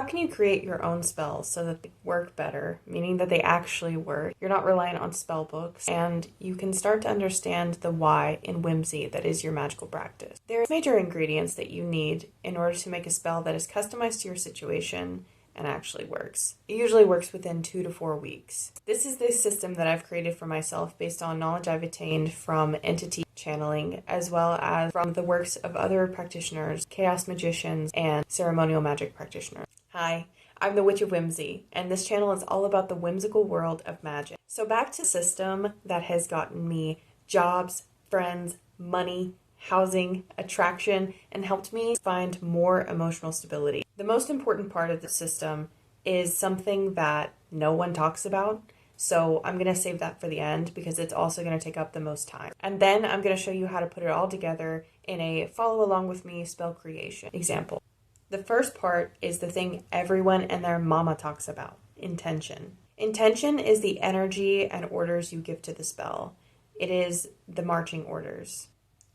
How can you create your own spells so that they work better, meaning that they actually work? You're not reliant on spell books, and you can start to understand the why in Whimsy that is your magical practice. There are major ingredients that you need in order to make a spell that is customized to your situation and actually works. It usually works within 2 to 4 weeks. This is the system that I've created for myself based on knowledge I've attained from entity channeling, as well as from the works of other practitioners, chaos magicians, and ceremonial magic practitioners. Hi, I'm the Witch of Whimsy, and this channel is all about the whimsical world of magic. So back to the system that has gotten me jobs, friends, money, housing, attraction, and helped me find more emotional stability. The most important part of the system is something that no one talks about, so I'm going to save that for the end because it's also going to take up the most time. And then I'm going to show you how to put it all together in a follow along with me spell creation example. The first part is the thing everyone and their mama talks about, intention. Intention is the energy and orders you give to the spell. It is the marching orders.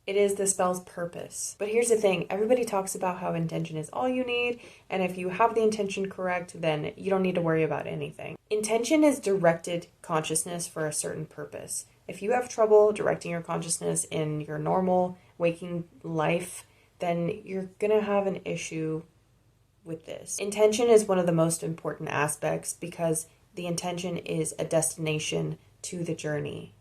It is the spell's purpose. But here's the thing, everybody talks about how intention is all you need, and if you have the intention correct, then you don't need to worry about anything. Intention is directed consciousness for a certain purpose. If you have trouble directing your consciousness in your normal waking life, then you're gonna have an issue with this. Intention is one of the most important aspects because the intention is a destination to the journey.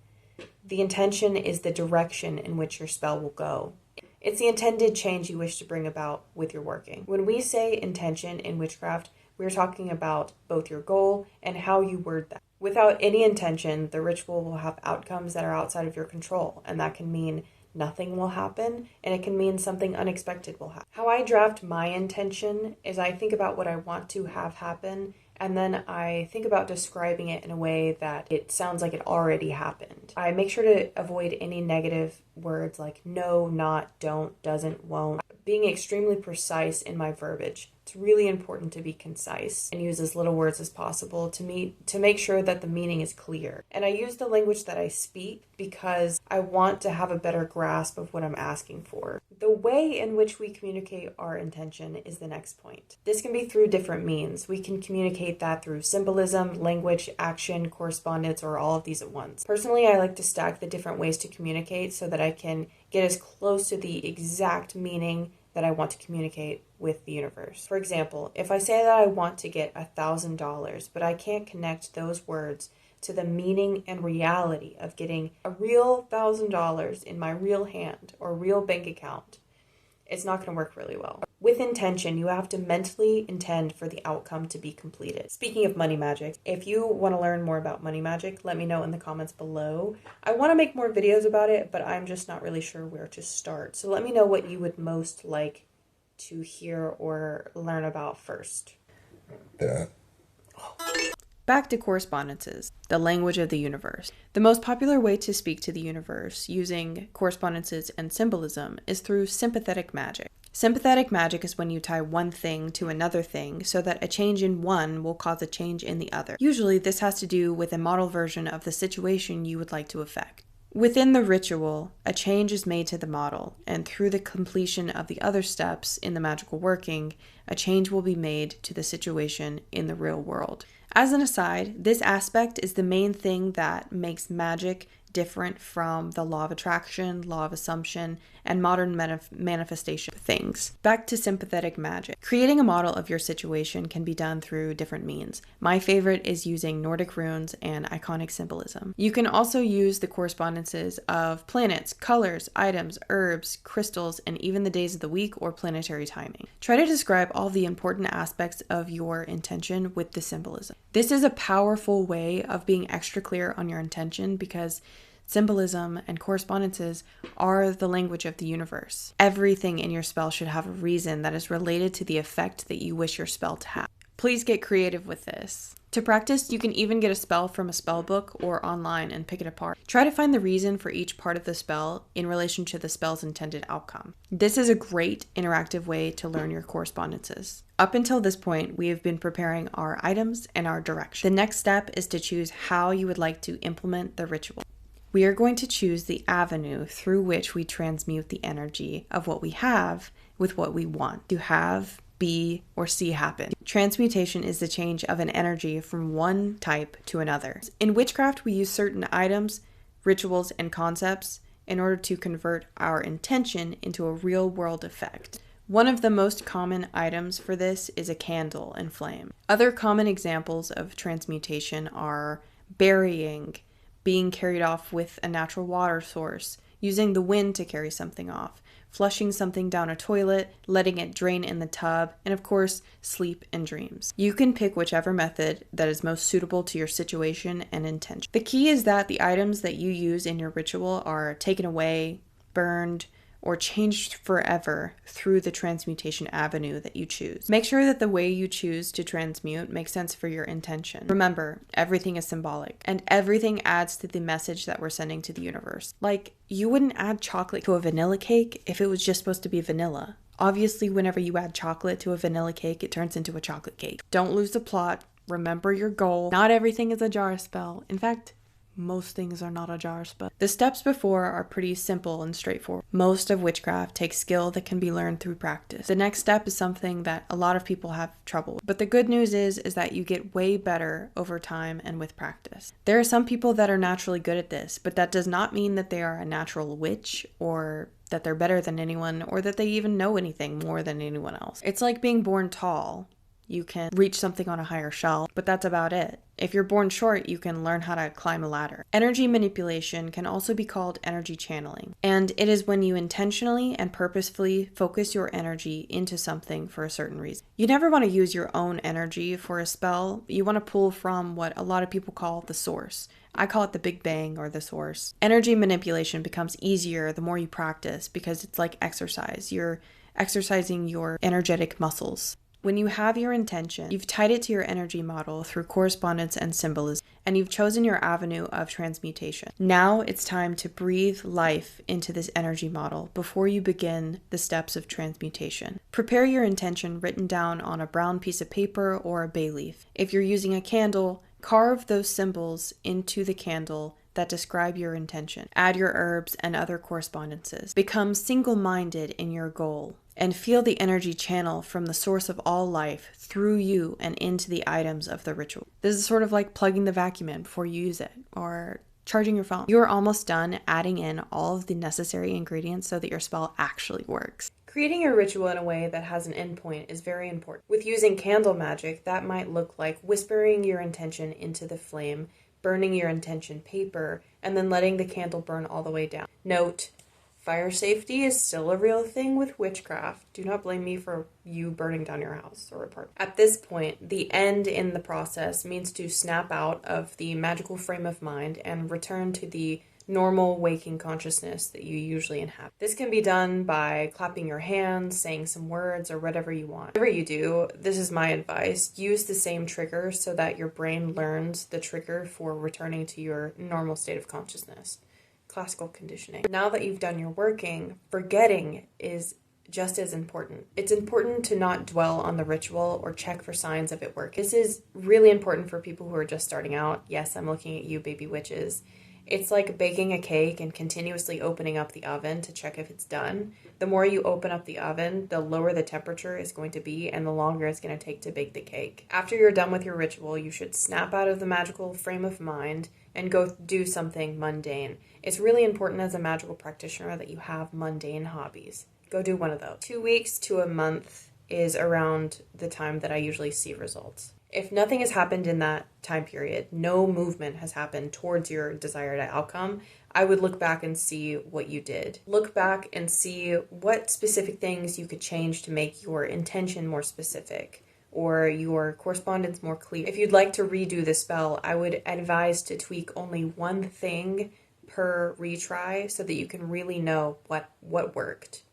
The intention is the direction in which your spell will go. It's the intended change you wish to bring about with your working. When we say intention in witchcraft, we're talking about both your goal and how you word that. Without any intention, the ritual will have outcomes that are outside of your control, and that can mean nothing will happen, and it can mean something unexpected will happen. How I draft my intention is I think about what I want to have happen, and then I think about describing it in a way that it sounds like it already happened. I make sure to avoid any negative words like no, not, don't, doesn't, won't. Being extremely precise in my verbiage. It's really important to be concise and use as little words as possible to make sure that the meaning is clear. And I use the language that I speak because I want to have a better grasp of what I'm asking for. The way in which we communicate our intention is the next point. This can be through different means. We can communicate that through symbolism, language, action, correspondence, or all of these at once. Personally, I like to stack the different ways to communicate so that I can get as close to the exact meaning that I want to communicate with the universe. For example, if I say that I want to get $1,000, but I can't connect those words to the meaning and reality of getting a real $1,000 in my real hand or real bank account, it's not going to work really well. With intention, you have to mentally intend for the outcome to be completed. Speaking of money magic, if you want to learn more about money magic, let me know in the comments below. I want to make more videos about it, but I'm just not really sure where to start. So let me know what you would most like to hear or learn about first. Back to correspondences, the language of the universe. The most popular way to speak to the universe using correspondences and symbolism is through sympathetic magic. Sympathetic magic is when you tie one thing to another thing so that a change in one will cause a change in the other. Usually this has to do with a model version of the situation you would like to affect. Within the ritual, a change is made to the model, and through the completion of the other steps in the magical working, a change will be made to the situation in the real world. As an aside, this aspect is the main thing that makes magic different from the law of attraction, law of assumption, and modern manifestation things. Back to sympathetic magic. Creating a model of your situation can be done through different means. My favorite is using Nordic runes and iconic symbolism. You can also use the correspondences of planets, colors, items, herbs, crystals, and even the days of the week or planetary timing. Try to describe all the important aspects of your intention with the symbolism. This is a powerful way of being extra clear on your intention because symbolism and correspondences are the language of the universe. Everything in your spell should have a reason that is related to the effect that you wish your spell to have. Please get creative with this. To practice, you can even get a spell from a spell book or online and pick it apart. Try to find the reason for each part of the spell in relation to the spell's intended outcome. This is a great interactive way to learn your correspondences. Up until this point, we have been preparing our items and our direction. The next step is to choose how you would like to implement the ritual. We are going to choose the avenue through which we transmute the energy of what we have with what we want to have be, or see happen. Transmutation is the change of an energy from one type to another. In witchcraft, we use certain items, rituals, and concepts in order to convert our intention into a real-world effect. One of the most common items for this is a candle and flame. Other common examples of transmutation are burying, being carried off with a natural water source, using the wind to carry something off, flushing something down a toilet, letting it drain in the tub, and of course, sleep and dreams. You can pick whichever method that is most suitable to your situation and intention. The key is that the items that you use in your ritual are taken away, burned, or changed forever through the transmutation avenue that you choose. Make sure that the way you choose to transmute makes sense for your intention. Remember, everything is symbolic, and everything adds to the message that we're sending to the universe. Like, you wouldn't add chocolate to a vanilla cake if it was just supposed to be vanilla. Obviously, whenever you add chocolate to a vanilla cake, it turns into a chocolate cake. Don't lose the plot. Remember your goal. Not everything is a jar spell. In fact, most things are not a jar spell. The steps before are pretty simple and straightforward. Most of witchcraft takes skill that can be learned through practice. The next step is something that a lot of people have trouble with. But the good news is that you get way better over time and with practice. There are some people that are naturally good at this, but that does not mean that they are a natural witch or that they're better than anyone or that they even know anything more than anyone else. It's like being born tall. You can reach something on a higher shelf, but that's about it. If you're born short, you can learn how to climb a ladder. Energy manipulation can also be called energy channeling, and it is when you intentionally and purposefully focus your energy into something for a certain reason. You never want to use your own energy for a spell. You want to pull from what a lot of people call the source. I call it the Big Bang or the source. Energy manipulation becomes easier the more you practice because it's like exercise. You're exercising your energetic muscles. When you have your intention, you've tied it to your energy model through correspondence and symbolism, and you've chosen your avenue of transmutation. Now it's time to breathe life into this energy model before you begin the steps of transmutation. Prepare your intention written down on a brown piece of paper or a bay leaf. If you're using a candle, carve those symbols into the candle that describe your intention. Add your herbs and other correspondences. Become single-minded in your goal and feel the energy channel from the source of all life through you and into the items of the ritual. This is sort of like plugging the vacuum in before you use it or charging your phone. You are almost done adding in all of the necessary ingredients so that your spell actually works. Creating your ritual in a way that has an endpoint is very important. With using candle magic, that might look like whispering your intention into the flame, burning your intention paper, and then letting the candle burn all the way down. Note, fire safety is still a real thing with witchcraft. Do not blame me for you burning down your house or apartment. At this point, the end in the process means to snap out of the magical frame of mind and return to the normal waking consciousness that you usually inhabit. This can be done by clapping your hands, saying some words, or whatever you want. Whatever you do, this is my advice, use the same trigger so that your brain learns the trigger for returning to your normal state of consciousness. Classical conditioning. Now that you've done your working, forgetting is just as important. It's important to not dwell on the ritual or check for signs of it working. This is really important for people who are just starting out. Yes, I'm looking at you, baby witches. It's like baking a cake and continuously opening up the oven to check if it's done. The more you open up the oven, the lower the temperature is going to be and the longer it's going to take to bake the cake. After you're done with your ritual, you should snap out of the magical frame of mind and go do something mundane. It's really important as a magical practitioner that you have mundane hobbies. Go do one of those. 2 weeks to a month is around the time that I usually see results. If nothing has happened in that time period, no movement has happened towards your desired outcome, I would look back and see what you did. Look back and see what specific things you could change to make your intention more specific or your correspondence more clear. If you'd like to redo the spell, I would advise to tweak only one thing per retry so that you can really know what worked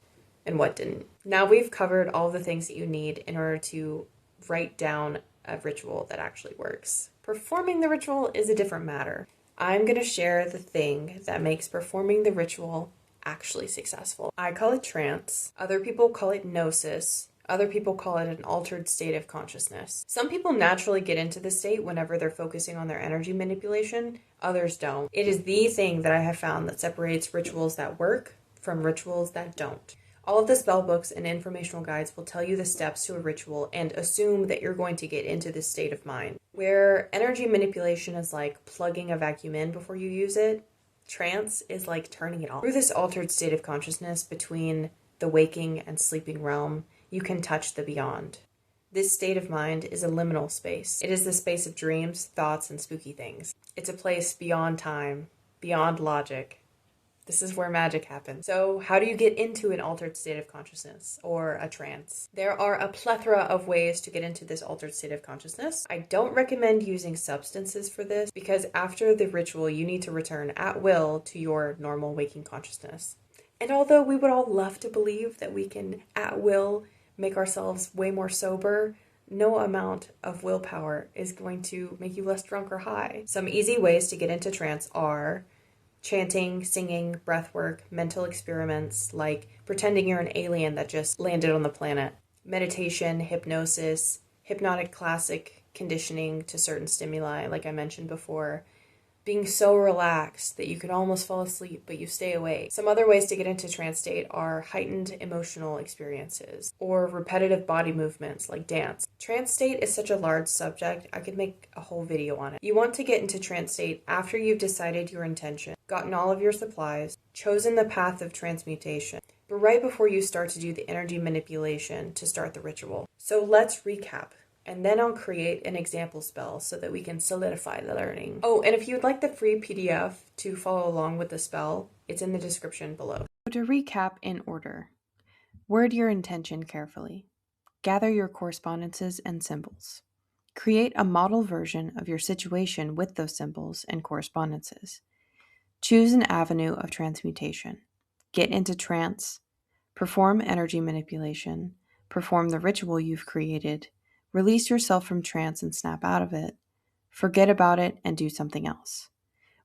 and what didn't. Now we've covered all the things that you need in order to write down a ritual that actually works. Performing the ritual is a different matter. I'm going to share the thing that makes performing the ritual actually successful. I call it trance. Other people call it Gnosis. Other people call it an altered state of consciousness. Some people naturally get into this state whenever they're focusing on their energy manipulation. Others don't. It is the thing that I have found that separates rituals that work from rituals that don't. All of the spell books and informational guides will tell you the steps to a ritual and assume that you're going to get into this state of mind. Where energy manipulation is like plugging a vacuum in before you use it, trance is like turning it off. Through this altered state of consciousness between the waking and sleeping realm, you can touch the beyond. This state of mind is a liminal space. It is the space of dreams, thoughts, and spooky things. It's a place beyond time, beyond logic. This is where magic happens. So how do you get into an altered state of consciousness or a trance? There are a plethora of ways to get into this altered state of consciousness. I don't recommend using substances for this because after the ritual, you need to return at will to your normal waking consciousness. And although we would all love to believe that we can at will make ourselves way more sober, no amount of willpower is going to make you less drunk or high. Some easy ways to get into trance are chanting, singing, breathwork, mental experiments like pretending you're an alien that just landed on the planet, meditation, hypnosis, hypnotic classic conditioning to certain stimuli like I mentioned before, being so relaxed that you can almost fall asleep but you stay awake. Some other ways to get into trance state are heightened emotional experiences or repetitive body movements like dance. Trance state is such a large subject, I could make a whole video on it. You want to get into trance state after you've decided your intention, gotten all of your supplies, chosen the path of transmutation, but right before you start to do the energy manipulation to start the ritual. So let's recap. And then I'll create an example spell so that we can solidify the learning. Oh, and if you'd like the free PDF to follow along with the spell, it's in the description below. To recap in order, word your intention carefully. Gather your correspondences and symbols. Create a model version of your situation with those symbols and correspondences. Choose an avenue of transmutation. Get into trance. Perform energy manipulation. Perform the ritual you've created. Release yourself from trance and snap out of it. Forget about it and do something else.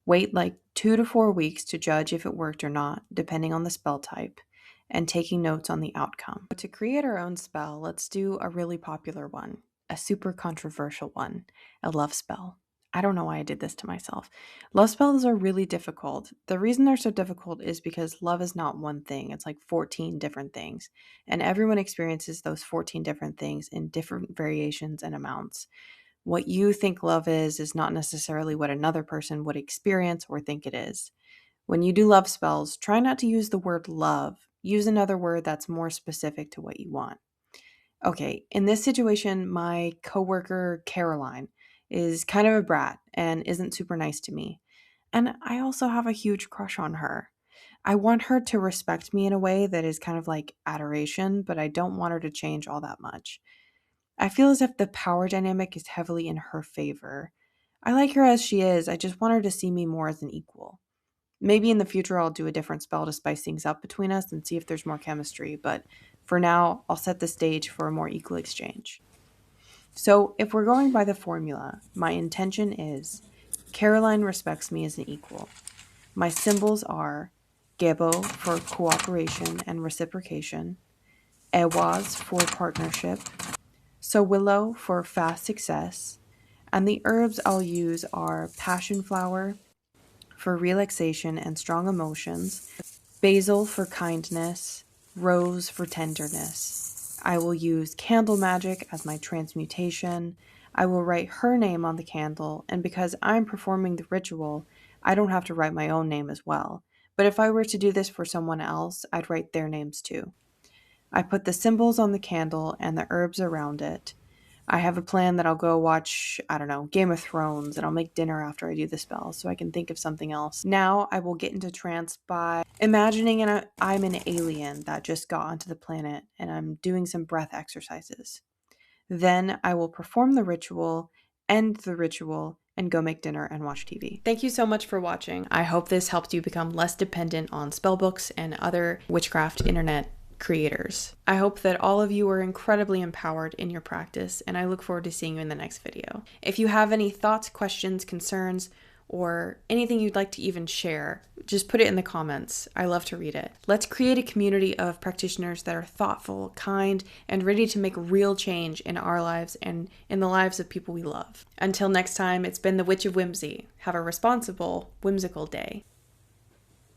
Wait like 2 to 4 weeks to judge if it worked or not, depending on the spell type, and taking notes on the outcome. To create our own spell, let's do a really popular one, a super controversial one, a love spell. I don't know why I did this to myself. Love spells are really difficult. The reason they're so difficult is because love is not one thing. It's like 14 different things. And everyone experiences those 14 different things in different variations and amounts. What you think love is not necessarily what another person would experience or think it is. When you do love spells, try not to use the word love. Use another word that's more specific to what you want. Okay, in this situation, my coworker, Caroline, is kind of a brat and isn't super nice to me. And I also have a huge crush on her. I want her to respect me in a way that is kind of like adoration, but I don't want her to change all that much. I feel as if the power dynamic is heavily in her favor. I like her as she is, I just want her to see me more as an equal. Maybe in the future I'll do a different spell to spice things up between us and see if there's more chemistry, but for now, I'll set the stage for a more equal exchange. So if we're going by the formula, my intention is Caroline respects me as an equal. My symbols are Gebo for cooperation and reciprocation, Ewaz for partnership, Sowillo for fast success, and the herbs I'll use are passion flower for relaxation and strong emotions, basil for kindness, rose for tenderness. I will use candle magic as my transmutation. I will write her name on the candle, and because I'm performing the ritual, I don't have to write my own name as well. But if I were to do this for someone else, I'd write their names too. I put the symbols on the candle and the herbs around it. I have a plan that I'll go watch, Game of Thrones, and I'll make dinner after I do the spell so I can think of something else. Now I will get into trance by imagining I'm an alien that just got onto the planet and I'm doing some breath exercises. Then I will perform the ritual, end the ritual, and go make dinner and watch TV. Thank you so much for watching. I hope this helped you become less dependent on spellbooks and other witchcraft internet creators. I hope that all of you are incredibly empowered in your practice, and I look forward to seeing you in the next video. If you have any thoughts, questions, concerns, or anything you'd like to even share, just put it in the comments. I love to read it. Let's create a community of practitioners that are thoughtful, kind, and ready to make real change in our lives and in the lives of people we love. Until next time, it's been the Witch of Whimsy. Have a responsible, whimsical day.